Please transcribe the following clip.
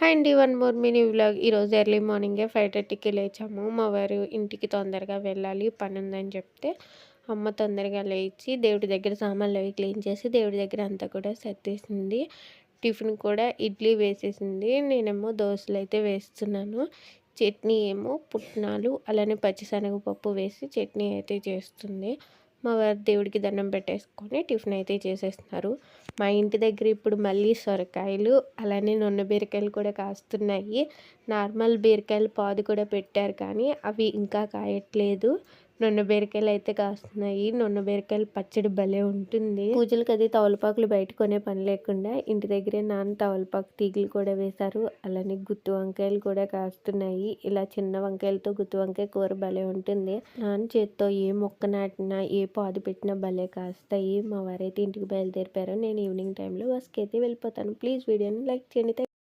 Hi అండి. One more mini vlog. ఈరోజు early మార్నింగే 5:30కి లేచాము. మా వారు ఇంటికి తొందరగా వెళ్ళాలి, పనుందని చెప్తే అమ్మ తొందరగా లేచి దేవుడి దగ్గర సామాన్లు అవి క్లీన్ చేసి దేవుడి దగ్గర అంతా కూడా సర్దేసింది. టిఫిన్ కూడా ఇడ్లీ వేసేసింది. నేనేమో దోశలు అయితే వేస్తున్నాను. చట్నీ ఏమో పుట్నాలు అలానే పచ్చిశనగపప్పు వేసి చట్నీ అయితే చేస్తుంది. మా వారు దేవుడికి దండం పెట్టేసుకొని టిఫిన్ అయితే చేసేస్తున్నారు. మా ఇంటి దగ్గర ఇప్పుడు మళ్ళీ సొరకాయలు అలానే నూనె బీరకాయలు కూడా కాస్తున్నాయి. నార్మల్ బీరకాయలు పాదు కూడా పెట్టారు, కానీ అవి ఇంకా కాయట్లేదు. నూనె బీరకాయలు అయితే కాస్తున్నాయి. నూనె బీరకాయలు పచ్చడి భలే ఉంటుంది. పూజలకు అది తవలపాకులు బయట కొనే పని లేకుండా ఇంటి దగ్గరే నాన్న తవలపాకు తీగలు కూడా వేశారు. అలానే గుత్తి వంకాయలు కూడా కాస్తున్నాయి. ఇలా చిన్న వంకాయలతో గుత్తి వంకాయ కూర భలే ఉంటుంది. నాన్న చేత్తో ఏ మొక్క నాటినా ఏ పాదు పెట్టినా భలే కాస్తాయి. మా వారైతే ఇంటికి బయలుదేరిపారు. నేను ఈవినింగ్ టైంలో బస్కి అయితే వెళ్ళిపోతాను. ప్లీజ్ వీడియోని లైక్ చేయండి.